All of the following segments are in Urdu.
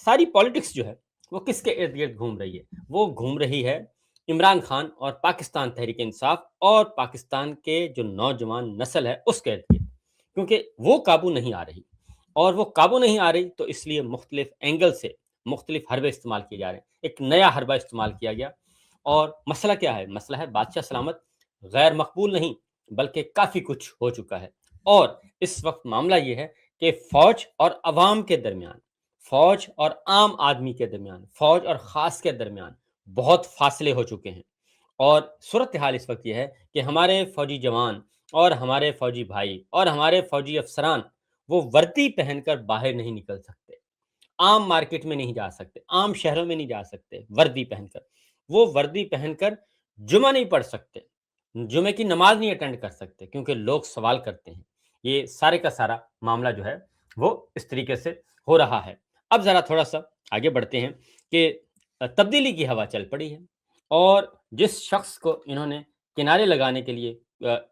ساری پالیٹکس جو ہے وہ کس کے ارد گرد گھوم رہی ہے؟ وہ گھوم رہی ہے عمران خان اور پاکستان تحریک انصاف اور پاکستان کے جو نوجوان نسل ہے اس کے ارد گرد، کیونکہ وہ قابو نہیں آ رہی، اور وہ قابو نہیں آ رہی تو اس لیے مختلف اینگل سے مختلف حربے استعمال کیے جا رہے ہیں۔ ایک نیا حربہ استعمال کیا گیا، اور مسئلہ کیا ہے؟ مسئلہ ہے بادشاہ سلامت غیر مقبول نہیں بلکہ کافی کچھ ہو چکا ہے، اور اس وقت معاملہ یہ ہے کہ فوج اور عوام کے درمیان، فوج اور عام آدمی کے درمیان، فوج اور خاص کے درمیان بہت فاصلے ہو چکے ہیں، اور صورتحال اس وقت یہ ہے کہ ہمارے فوجی جوان اور ہمارے فوجی بھائی اور ہمارے فوجی افسران وہ وردی پہن کر باہر نہیں نکل سکتے، عام مارکیٹ میں نہیں جا سکتے، عام شہروں میں نہیں جا سکتے وردی پہن کر، وہ وردی پہن کر جمعہ نہیں پڑھ سکتے، جمعے کی نماز نہیں اٹینڈ کر سکتے، کیونکہ لوگ سوال کرتے ہیں۔ یہ سارے کا سارا معاملہ جو ہے وہ اس طریقے سے ہو رہا ہے۔ اب ذرا تھوڑا سا آگے بڑھتے ہیں کہ تبدیلی کی ہوا چل پڑی ہے، اور جس شخص کو انہوں نے کنارے لگانے کے لیے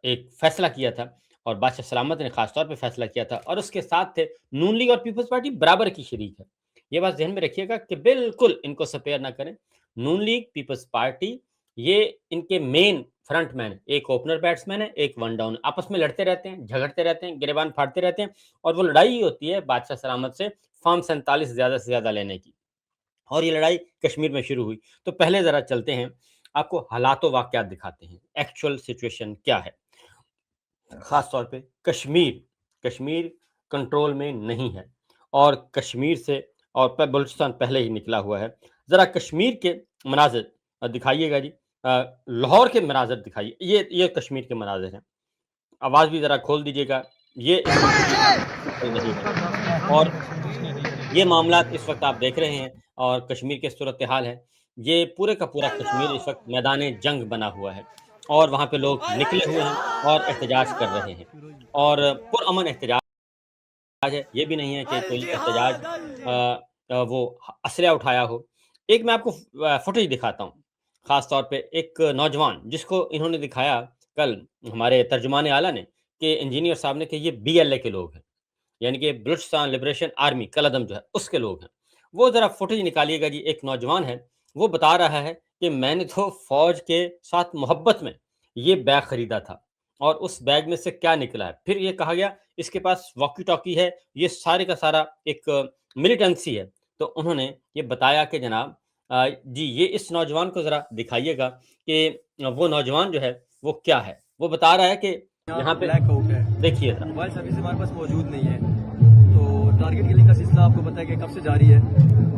ایک فیصلہ کیا تھا، اور بادشاہ سلامت نے خاص طور پہ فیصلہ کیا تھا، اور اس کے ساتھ تھے نون لیگ اور پیپلز پارٹی برابر کی شریک ہے۔ یہ بات ذہن میں رکھیے گا کہ بالکل ان کو سپیئر نہ کریں۔ نون لیگ، پیپلز پارٹی، یہ ان کے مین فرنٹ مین، ایک اوپنر بیٹسمین ہے، ایک ون ڈاؤن، آپس میں لڑتے رہتے ہیں، جھگڑتے رہتے ہیں، گریبان پھاڑتے رہتے ہیں، اور وہ لڑائی ہی ہوتی ہے بادشاہ سلامت سے فارم 47 زیادہ سے زیادہ لینے کی، اور یہ لڑائی کشمیر میں شروع ہوئی۔ تو پہلے ذرا چلتے ہیں، آپ کو حالات و واقعات دکھاتے ہیں، ایکچوئل سچویشن کیا ہے۔ خاص طور پہ کشمیر کنٹرول میں نہیں ہے، اور کشمیر سے اور بلوچستان پہلے ہی نکلا ہوا ہے۔ ذرا کشمیر کے مناظر دکھائیے گا جی، لاہور کے مناظر دکھائیے، یہ کشمیر کے مناظر ہیں، آواز بھی ذرا کھول دیجیے گا، یہ اس وقت نہیں ہے، اور یہ معاملات اس وقت آپ دیکھ رہے ہیں، اور کشمیر کے صورتحال ہے، یہ پورے کا پورا کشمیر اس وقت میدان جنگ بنا ہوا ہے، اور وہاں پہ لوگ نکلے ہوئے ہیں اور احتجاج کر رہے ہیں، اور پرامن احتجاج ہے، یہ بھی نہیں ہے کہ کوئی احتجاج وہ اسلحہ اٹھایا ہو۔ ایک میں آپ کو فوٹیج دکھاتا ہوں، خاص طور پہ ایک نوجوان جس کو انہوں نے دکھایا کل ہمارے ترجمان اعلیٰ نے، کہ انجینئر صاحب نے، کہ یہ BLA کے لوگ ہیں، یعنی کہ بلوچستان لبریشن آرمی قلعدم جو ہے اس کے لوگ ہیں۔ وہ ذرا فوٹیج نکالیے گا جی، ایک نوجوان ہے، وہ بتا رہا ہے کہ میں نے تو فوج کے ساتھ محبت میں یہ بیگ خریدا تھا، اور اس بیگ میں سے کیا نکلا ہے۔ پھر یہ کہا گیا اس کے پاس واکی ٹاکی ہے، یہ سارے کا سارا ایک ملیٹنسی ہے۔ تو انہوں نے یہ بتایا کہ جناب جی یہ اس نوجوان کو ذرا دکھائیے گا کہ وہ نوجوان جو ہے وہ کیا ہے۔ وہ بتا رہا ہے کہ یہاں پہ بلیک آؤٹ ہے، دیکھیے ذرا، موبائل سروس ہمارے پاس موجود نہیں ہے، تو ٹارگیٹ کلنگ کا سلسلہ آپ کو پتہ ہے کہ کب سے جاری ہے۔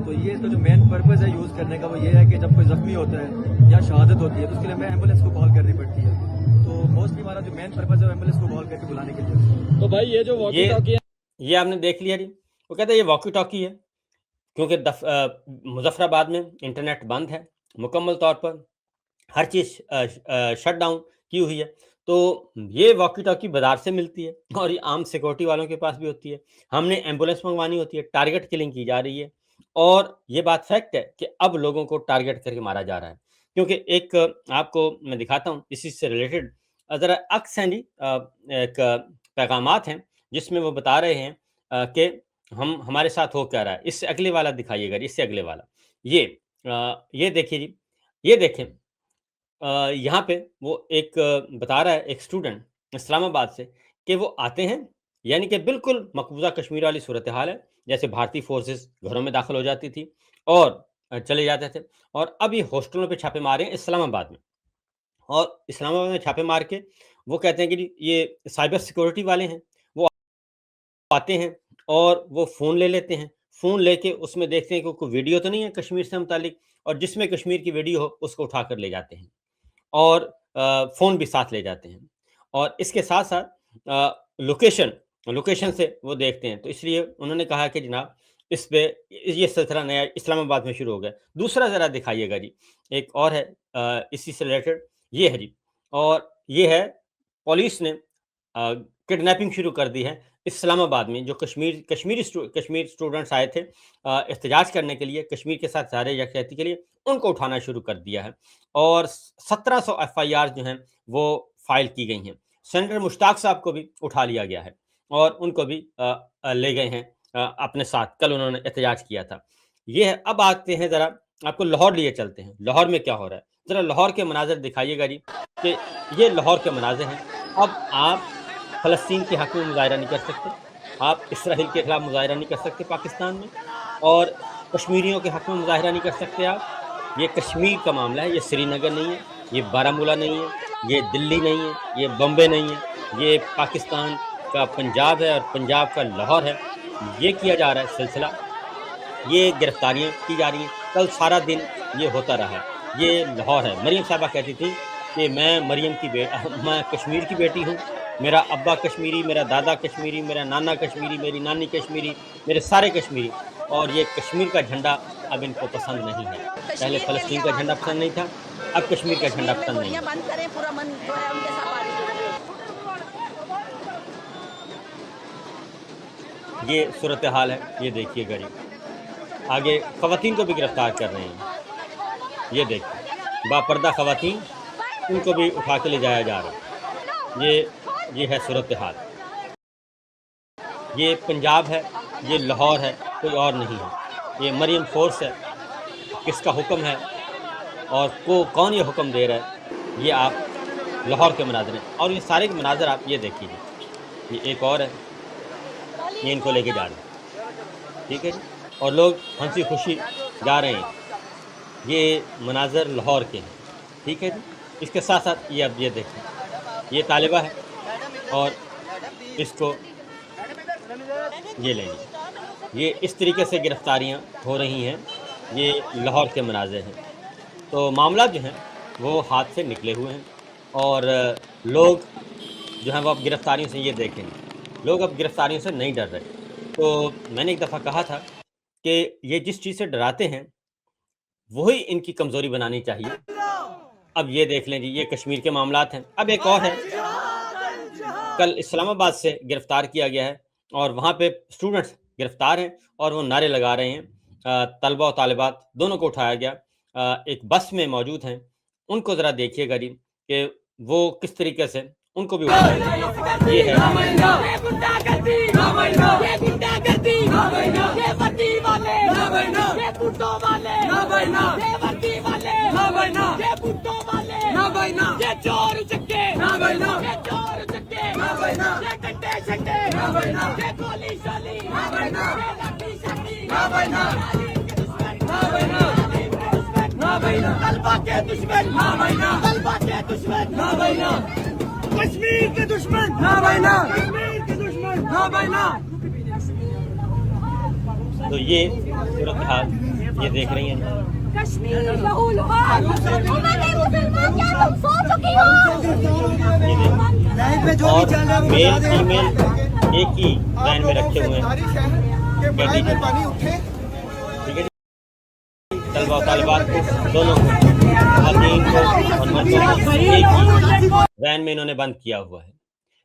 تو یہ اس کا جو مین پرپز ہے یوز کرنے کا وہ یہ ہے کہ جب کوئی زخمی ہوتا ہے یا شہادت ہوتی ہے تو اس کے لیے ہمیں ایمبولینس کو کال کرنی پڑتی ہے، تو موسٹلی ہمارا جو مین پرپز ہے وہ ایمبولینس کو کال کر کے بلانے کے لیے۔ تو بھائی یہ جو واکی ٹاکی یہ آپ نے دیکھ لیا جی، وہ کہتا ہے یہ واکی ٹاکی ہے، کیونکہ مظفر آباد میں انٹرنیٹ بند ہے مکمل طور پر، ہر چیز شٹ ڈاؤن کی ہوئی ہے، تو یہ واکی ٹاکی بازار سے ملتی ہے، اور یہ عام سیکورٹی والوں کے پاس بھی ہوتی ہے۔ ہم نے ایمبولینس منگوانی ہوتی ہے، ٹارگٹ کلنگ کی جا رہی ہے، اور یہ بات فیکٹ ہے کہ اب لوگوں کو ٹارگٹ کر کے مارا جا رہا ہے۔ کیونکہ ایک آپ کو میں دکھاتا ہوں اسی سے ریلیٹڈ ذرا عکس ہیں جی، ایک پیغامات ہیں جس میں وہ بتا رہے ہیں کہ ہمارے ساتھ ہو کیا رہا ہے۔ اس سے اگلے والا دکھائیے گا، اس سے اگلے والا، یہ دیکھیے جی، یہ دیکھیں، یہاں پہ وہ ایک بتا رہا ہے ایک اسٹوڈنٹ اسلام آباد سے، کہ وہ آتے ہیں، یعنی کہ بالکل مقبوضہ کشمیر والی صورتحال ہے، جیسے بھارتی فورسز گھروں میں داخل ہو جاتی تھی اور چلے جاتے تھے، اور اب یہ ہاسٹلوں پہ چھاپے مارے ہیں اسلام آباد میں، اور اسلام آباد میں چھاپے مار کے وہ کہتے ہیں کہ جی یہ سائبر سیکورٹی والے ہیں، وہ آتے ہیں اور وہ فون لے لیتے ہیں، فون لے کے اس میں دیکھتے ہیں کہ کوئی ویڈیو تو نہیں ہے کشمیر سے متعلق، اور جس میں کشمیر کی ویڈیو ہو اس کو اٹھا کر لے جاتے ہیں، اور فون بھی ساتھ لے جاتے ہیں، اور اس کے ساتھ ساتھ لوکیشن سے وہ دیکھتے ہیں۔ تو اس لیے انہوں نے کہا کہ جناب اس پہ یہ سلسلہ نیا اسلام آباد میں شروع ہو گیا۔ دوسرا ذرا دکھائیے گا جی، ایک اور ہے اسی سے ریلیٹڈ، یہ ہے جی، اور یہ ہے پولیس نے کڈنیپنگ شروع کر دی ہے اسلام آباد میں، جو کشمیر اسٹوڈنٹس آئے تھے احتجاج کرنے کے لیے، کشمیر کے ساتھ ظاہر یکجہتی کے لیے، ان کو اٹھانا شروع کر دیا ہے، اور 1700 FIR جو ہیں وہ فائل کی گئی ہیں۔ سینیٹر مشتاق صاحب کو بھی اٹھا لیا گیا ہے، اور ان کو بھی لے گئے ہیں اپنے ساتھ، کل انہوں نے احتجاج کیا تھا۔ یہ ہے۔ اب آتے ہیں ذرا آپ کو لاہور لیے چلتے ہیں، لاہور میں کیا ہو رہا ہے، ذرا لاہور کے مناظر دکھائیے گا جی کہ یہ لاہور کے مناظر ہیں۔ اب آپ فلسطین کے حق میں مظاہرہ نہیں کر سکتے، آپ اسرائیل کے خلاف مظاہرہ نہیں کر سکتے پاکستان میں، اور کشمیریوں کے حق میں مظاہرہ نہیں کر سکتے آپ۔ یہ کشمیر کا معاملہ ہے، یہ سری نگر نہیں ہے، یہ بارہمولہ نہیں ہے، یہ دلی نہیں ہے، یہ بمبے نہیں ہے، یہ پاکستان کا پنجاب ہے اور پنجاب کا لاہور ہے۔ یہ کیا جا رہا ہے سلسلہ، یہ گرفتاریاں کی جا رہی ہیں، کل سارا دن یہ ہوتا رہا ہے۔ یہ لاہور ہے۔ مریم صاحبہ کہتی تھی کہ میں کشمیر کی بیٹی ہوں، میرا ابا کشمیری، میرا دادا کشمیری، میرا نانا کشمیری، میری نانی کشمیری، میرے سارے کشمیری، اور یہ کشمیر کا جھنڈا اب ان کو پسند نہیں ہے۔ پہلے فلسطین کا جھنڈا پسند نہیں تھا، اب کشمیر کا جھنڈا پسند نہیں ہے۔ بند کریں، پورا من جو ہے ان کے ساتھ یہ صورتحال ہے، یہ دیکھیے گا جی۔ آگے خواتین کو بھی گرفتار کر رہے ہیں، یہ دیکھیں باپردہ خواتین، ان کو بھی اٹھا کے لے جایا جا رہا ہے۔ یہ ہے صورتحال۔ یہ پنجاب ہے، یہ لاہور ہے، کوئی اور نہیں ہے۔ یہ مریم فورس ہے، کس کا حکم ہے اور کون یہ حکم دے رہا ہے، یہ آپ لاہور کے مناظر ہیں۔ اور یہ سارے کے مناظر آپ یہ دیکھیے جی، یہ ایک اور ہے، یہ ان کو لے کے جا رہے ہیں، ٹھیک ہے جی، اور لوگ ہنسی خوشی جا رہے ہیں۔ یہ مناظر لاہور کے ہیں، ٹھیک ہے جی۔ اس کے ساتھ ساتھ یہ اب یہ دیکھیں، یہ طالبہ ہے اور اس کو یہ لیں گے۔ یہ اس طریقے سے گرفتاریاں ہو رہی ہیں، یہ لاہور کے مناظر ہیں۔ تو معاملات جو ہیں وہ ہاتھ سے نکلے ہوئے ہیں، اور لوگ جو ہیں وہ اب گرفتاریوں سے، یہ دیکھیں لوگ اب گرفتاریوں سے نہیں ڈر رہے۔ تو میں نے ایک دفعہ کہا تھا کہ یہ جس چیز سے ڈراتے ہیں وہی ان کی کمزوری بنانی چاہیے۔ اب یہ دیکھ لیں جی، یہ کشمیر کے معاملات ہیں۔ اب ایک اور ہے، کل اسلام آباد سے گرفتار کیا گیا ہے، اور وہاں پہ اسٹوڈنٹس گرفتار ہیں اور وہ نعرے لگا رہے ہیں، طلبہ و طالبات دونوں کو اٹھایا گیا، ایک بس میں موجود ہیں۔ ان کو ذرا دیکھیے گا جی کہ وہ کس طریقے سے ان کو بھی اٹھایا گیا۔ یہ ہے کشمیر کے دشمن نہ بنا، کشمیر کے دشمن نہ بنا۔ تو یہ صورتحال یہ دیکھ رہی ہیں، کشمیر لہو لہار، مسلمان کیا تم سو چکی ہو؟ اور میل فیمیل ایک ہی لائن میں رکھے ہوئے ہیں، ٹھیک ہے جی، طلبہ و طالبات کو دونوں کو، خواتین کو اور مردوں کو ایک ہی وین میں انہوں نے بند کیا ہوا ہے۔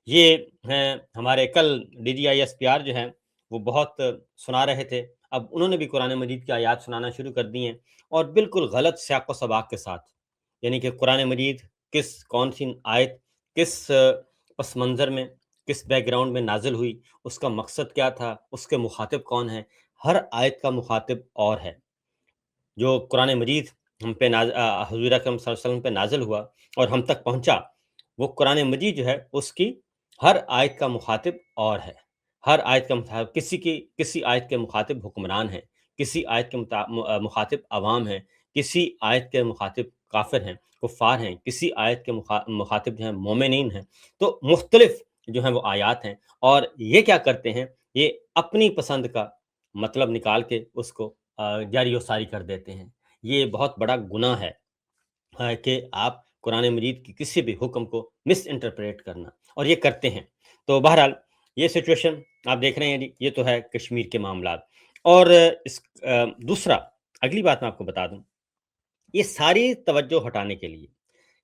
یہ ہیں ہمارے کل D G I S P R جو ہیں وہ بہت سنا رہے تھے، اب انہوں نے بھی قرآن مجید کی آیات سنانا شروع کر دی ہیں، اور بالکل غلط سیاق و سباق کے ساتھ، یعنی کہ قرآن مجید کون سی آیت کس پس منظر میں، کس بیک گراؤنڈ میں نازل ہوئی، اس کا مقصد کیا تھا، اس کے مخاطب کون ہے، ہر آیت کا مخاطب اور ہے۔ جو قرآن مجید ہم پہ حضور اکرم صلی اللہ علیہ وسلم پہ نازل ہوا اور ہم تک پہنچا، وہ قرآن مجید جو ہے اس کی ہر آیت کا مخاطب اور ہے، ہر آیت کا مخاطب کسی آیت کے مخاطب حکمران ہیں، کسی آیت کے مخاطب عوام ہیں، کسی آیت کے مخاطب کافر ہیں، کفار ہیں، کسی آیت کے مخاطب جو ہیں مومنین ہیں۔ تو مختلف جو ہیں وہ آیات ہیں، اور یہ کیا کرتے ہیں، یہ اپنی پسند کا مطلب نکال کے اس کو جاری و ساری کر دیتے ہیں۔ یہ بہت بڑا گناہ ہے کہ آپ قرآن مجید کی کسی بھی حکم کو مس انٹرپریٹ کرنا، اور یہ کرتے ہیں۔ تو بہرحال یہ سچویشن آپ دیکھ رہے ہیں جی، یہ تو ہے کشمیر کے معاملات۔ اور دوسرا اگلی بات میں آپ کو بتا دوں، یہ ساری توجہ ہٹانے کے لیے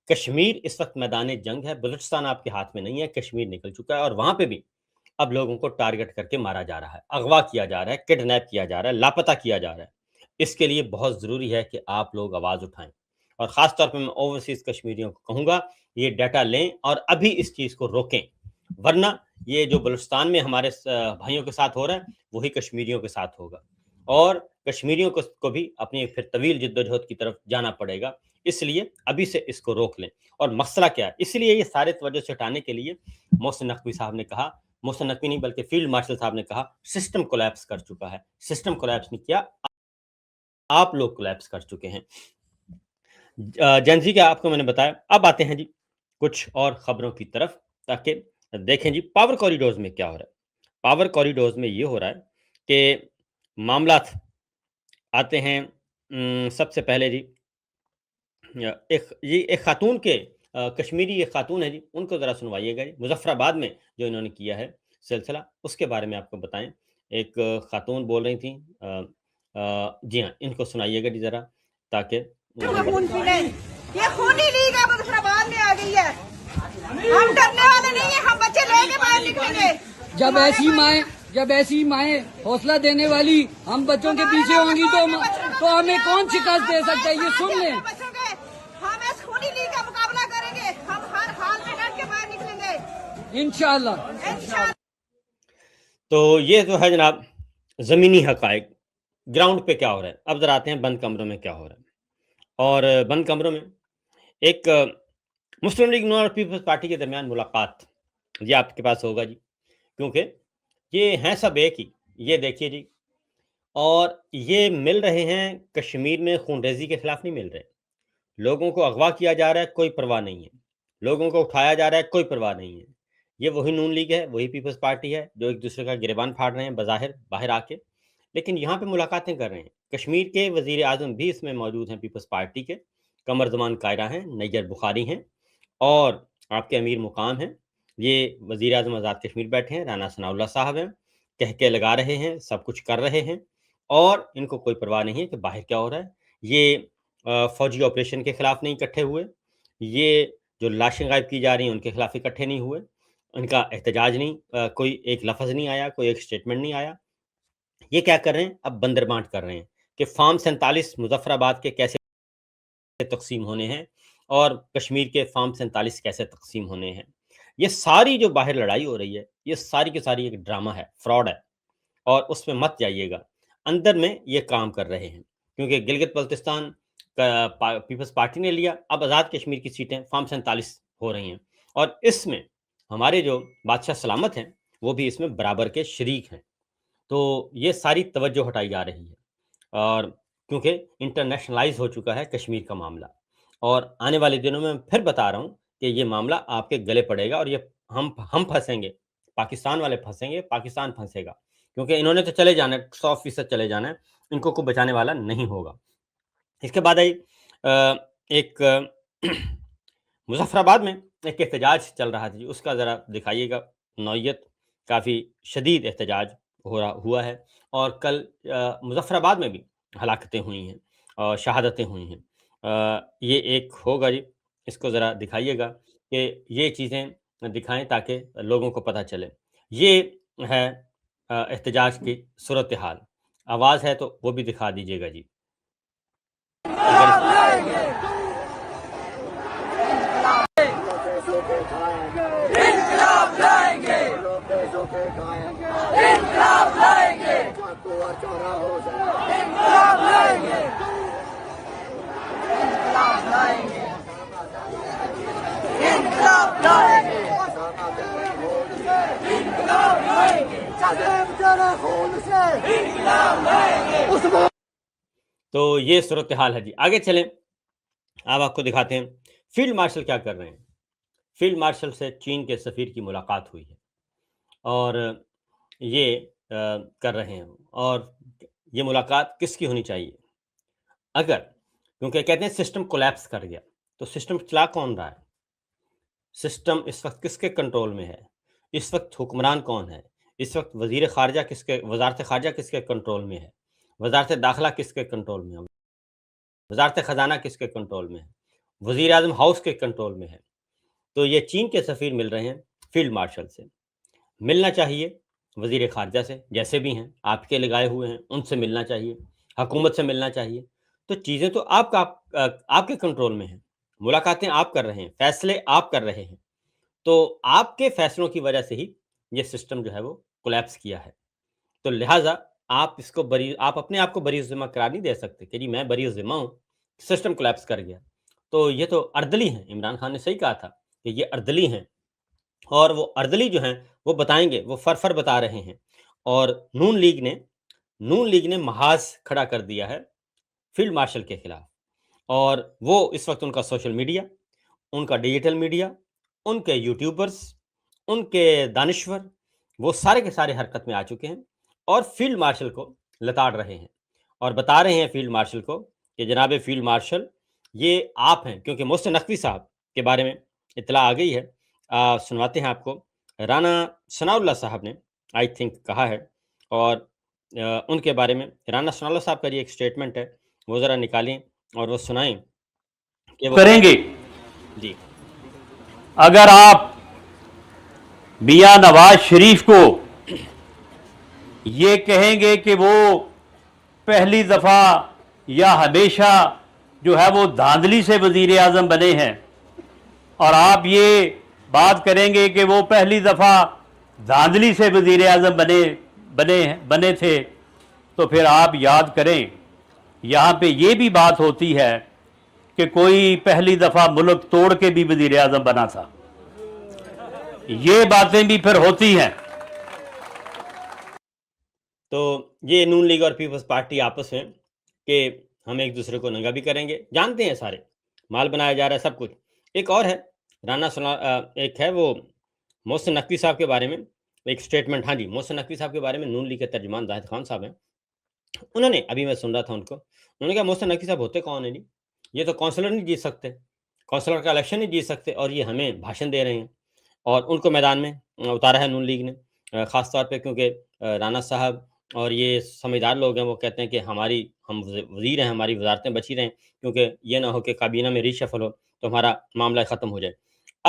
کشمیر اس وقت میدان جنگ ہے، بلوچستان آپ کے ہاتھ میں نہیں ہے، کشمیر نکل چکا ہے، اور وہاں پہ بھی اب لوگوں کو ٹارگٹ کر کے مارا جا رہا ہے، اغوا کیا جا رہا ہے، کڈنیپ کیا جا رہا ہے، لاپتہ کیا جا رہا ہے۔ اس کے لیے بہت ضروری ہے کہ آپ لوگ آواز اٹھائیں، اور خاص طور پہ میں اوورسیز کشمیریوں کو کہوں گا یہ ڈیٹا لیں اور ابھی اس چیز کو روکیں، ورنہ یہ جو بلوچستان میں ہمارے بھائیوں کے ساتھ ہو رہا ہے وہی کشمیریوں کے ساتھ ہوگا، اور کشمیریوں کو بھی اپنی پھر طویل جدوجہد کی طرف جانا پڑے گا، اس لیے ابھی سے اس کو روک لیں۔ اور مسئلہ کیا ہے؟ اس لیے یہ سارے توجہ سے ہٹانے کے لیے محسن نقوی صاحب نے کہا، محسن نقوی نہیں بلکہ فیلڈ مارشل صاحب نے کہا سسٹم کولیپس کر چکا ہے۔ سسٹم کولیپس نہیں کیا، آپ لوگ کولیپس کر چکے ہیں۔ جنزی کا آپ کو میں نے بتایا۔ اب آتے ہیں جی کچھ اور خبروں کی طرف، تاکہ دیکھیں جی پاور کوریڈورز میں کیا ہو رہا ہے۔ پاور کوریڈورز میں یہ ہو رہا ہے کہ معاملات آتے ہیں سب سے پہلے جی ایک خاتون کے کشمیری ایک خاتون ہے جی، ان کو ذرا سنوائیے گا جی، مظفر آباد میں جو انہوں نے کیا ہے سلسلہ، اس کے بارے میں آپ کو بتائیں۔ ایک خاتون بول رہی تھیں، جی ہاں، ان کو سنائیے گا جی ذرا، تاکہ یہ خونی لیگ ہے، مظفر آباد میں آ گئی ہے، ہم ڈرنے والے نہیں ہیں، ہم بچے لے کے باہر نکلیں گے۔ جب ایسی مائیں حوصلہ دینے والی ہم بچوں کے پیچھے ہوں گی تو ہمیں کون شکست دے سکتا ہے؟ یہ سن لیں۔ ہم اس خونی لیگ کا مقابلہ کریں گے، ہم ہر حال میں ڈٹ کے باہر نکلیں گے انشاءاللہ۔ تو یہ تو ہے جناب زمینی حقائق، گراؤنڈ پہ کیا ہو رہا ہے۔ اب ذرا آتے ہیں بند کمروں میں کیا ہو رہا ہے۔ اور بند کمروں میں ایک مسلم لیگ نون اور پیپلز پارٹی کے درمیان ملاقات، یہ آپ کے پاس ہوگا جی، کیونکہ یہ ہیں سب ایک ہی، یہ دیکھیے جی، اور یہ مل رہے ہیں کشمیر میں خون ریزی کے خلاف نہیں مل رہے، لوگوں کو اغوا کیا جا رہا ہے، کوئی پرواہ نہیں ہے، لوگوں کو اٹھایا جا رہا ہے، کوئی پرواہ نہیں ہے۔ یہ وہی نون لیگ ہے، وہی پیپلز پارٹی ہے جو ایک دوسرے کا گریبان پھاڑ رہے ہیں بظاہر باہر آ کے، لیکن یہاں پہ ملاقاتیں کر رہے ہیں۔ کشمیر کے وزیر اعظم بھی اس میں موجود ہیں پیپلز پارٹی کے، قمر زمان قائرہ ہیں، نیجر بخاری ہیں، اور آپ کے امیر مقام ہیں، یہ وزیر اعظم آزاد کشمیر بیٹھے ہیں، رانا ثناء اللہ صاحب ہیں، کہکے لگا رہے ہیں، سب کچھ کر رہے ہیں، اور ان کو کوئی پرواہ نہیں ہے کہ باہر کیا ہو رہا ہے۔ یہ فوجی آپریشن کے خلاف نہیں اکٹھے ہوئے، یہ جو لاشیں غائب کی جا رہی ہیں ان کے خلاف اکٹھے نہیں ہوئے، ان کا احتجاج نہیں، کوئی ایک لفظ نہیں آیا، کوئی ایک سٹیٹمنٹ نہیں آیا۔ یہ کیا کر رہے ہیں؟ اب بندر بانٹ کر رہے ہیں کہ فارم 47 مظفر آباد کے کیسے تقسیم ہونے ہیں اور کشمیر کے فارم 47 کیسے تقسیم ہونے ہیں۔ یہ ساری جو باہر لڑائی ہو رہی ہے، یہ ساری کی ساری ایک ڈرامہ ہے، فراڈ ہے، اور اس میں مت جائیے گا۔ اندر میں یہ کام کر رہے ہیں، کیونکہ گلگت بلتستان کا پیپلز پارٹی نے لیا، اب آزاد کشمیر کی سیٹیں فارم 47 ہو رہی ہیں، اور اس میں ہمارے جو بادشاہ سلامت ہیں وہ بھی اس میں برابر کے شریک ہیں۔ تو یہ ساری توجہ ہٹائی جا رہی ہے، اور کیونکہ انٹرنیشنلائز ہو چکا ہے کشمیر کا معاملہ، اور آنے والے دنوں میں پھر بتا رہا ہوں کہ یہ معاملہ آپ کے گلے پڑے گا، اور یہ ہم پھنسیں گے، پاکستان والے پھنسیں گے، پاکستان پھنسے گا، کیونکہ انہوں نے تو چلے جانا ہے، 100% چلے جانا ہے، ان کو کوئی بچانے والا نہیں ہوگا۔ اس کے بعد آئی ایک مظفر آباد میں ایک احتجاج چل رہا تھا جی، اس کا ذرا دکھائیے گا نوعیت، کافی شدید احتجاج ہوا ہے، اور کل مظفر آباد میں بھی ہلاکتیں ہوئی ہیں اور شہادتیں ہوئی ہیں۔ یہ ایک ہوگا جی، اس کو ذرا دکھائیے گا کہ یہ چیزیں دکھائیں تاکہ لوگوں کو پتہ چلے۔ یہ ہے احتجاج کی صورتحال، آواز ہے تو وہ بھی دکھا دیجیے گا جی۔ تو یہ صورتحال ہے جی۔ آگے چلیں، اب آپ کو دکھاتے ہیں فیلڈ مارشل کیا کر رہے ہیں۔ فیلڈ مارشل سے چین کے سفیر کی ملاقات ہوئی ہے، اور یہ کر رہے ہیں، اور یہ ملاقات کس کی ہونی چاہیے؟ اگر کیونکہ کہتے ہیں سسٹم کولیپس کر گیا، تو سسٹم چلا کون رہا ہے؟ سسٹم اس وقت کس کے کنٹرول میں ہے؟ اس وقت حکمران کون ہے؟ اس وقت وزارت خارجہ کس کے کنٹرول میں ہے؟ وزارت داخلہ کس کے کنٹرول میں ہے؟ وزارت خزانہ کس کے کنٹرول میں ہے؟ وزیر اعظم ہاؤس کے کنٹرول میں ہے۔ تو یہ چین کے سفیر مل رہے ہیں فیلڈ مارشل سے، ملنا چاہیے وزیر خارجہ سے، جیسے بھی ہیں آپ کے لگائے ہوئے ہیں ان سے ملنا چاہیے، حکومت سے ملنا چاہیے۔ تو چیزیں تو آپ کے کنٹرول میں ہیں، ملاقاتیں آپ کر رہے ہیں، فیصلے آپ کر رہے ہیں، تو آپ کے فیصلوں کی وجہ سے ہی یہ سسٹم جو ہے وہ کولیپس کیا ہے۔ تو لہٰذا آپ اس کو آپ اپنے آپ کو بری ذمہ قرار نہیں دے سکتے کہ جی میں بری ذمہ ہوں، سسٹم کولیپس کر گیا۔ تو یہ تو اردلی ہیں، عمران خان نے صحیح کہا تھا کہ یہ اردلی ہیں، اور وہ اردلی جو ہیں وہ بتائیں گے، وہ فر بتا رہے ہیں۔ اور نون لیگ نے محاذ کھڑا کر دیا ہے فیلڈ مارشل کے خلاف، اور وہ اس وقت ان کا سوشل میڈیا، ان کا ڈیجیٹل میڈیا، ان کے یوٹیوبرز، ان کے دانشور، وہ سارے کے سارے حرکت میں آ چکے ہیں اور فیلڈ مارشل کو لتاڑ رہے ہیں اور بتا رہے ہیں فیلڈ مارشل کو کہ جناب فیلڈ مارشل یہ آپ ہیں، کیونکہ محسن نقوی صاحب کے بارے میں اطلاع آ گئی ہے۔ سنواتے ہیں آپ کو۔ رانا ثناء اللہ صاحب نے آئی تھنک کہا ہے، اور ان کے بارے میں رانا ثناء اللہ صاحب کا یہ ایک سٹیٹمنٹ ہے، وہ ذرا نکالیں اور وہ سنائیں کہ وہ کریں گے۔ جی اگر آپ میاں نواز شریف کو یہ کہیں گے کہ وہ پہلی دفعہ یا ہمیشہ جو ہے وہ دھاندلی سے وزیر اعظم بنے ہیں، اور آپ یہ بات کریں گے کہ وہ پہلی دفعہ دھاندلی سے وزیر اعظم بنے تھے، تو پھر آپ یاد کریں یہاں پہ یہ بھی بات ہوتی ہے کہ کوئی پہلی دفعہ ملک توڑ کے بھی وزیر اعظم بنا تھا، یہ باتیں بھی پھر ہوتی ہیں۔ تو یہ نون لیگ اور پیپلز پارٹی آپس میں کہ ہم ایک دوسرے کو ننگا بھی کریں گے، جانتے ہیں سارے، مال بنایا جا رہا ہے سب کچھ۔ ایک اور ہے ایک ہے وہ محسن نقوی صاحب کے بارے میں ایک سٹیٹمنٹ۔ ہاں جی، محسن نقوی صاحب کے بارے میں نون لیگ کے ترجمان زاہد خان صاحب ہیں، انہوں نے ابھی میں سن رہا تھا انہوں نے کہا محسن نقوی صاحب ہوتے کون ہیں؟ یہ تو کونسلر نہیں جیت سکتے، کونسلر کا الیکشن نہیں جیت سکتے، اور یہ ہمیں بھاشن دے رہے ہیں۔ اور ان کو میدان میں اتارا ہے نون لیگ نے، خاص طور پہ کیونکہ رانا صاحب اور یہ سمجھدار لوگ ہیں، وہ کہتے ہیں کہ ہم وزیر ہیں، ہماری وزارتیں بچی رہیں، کیونکہ یہ نہ ہو کہ کابینہ میں ری شفل ہو تو ہمارا معاملہ ختم ہو جائے۔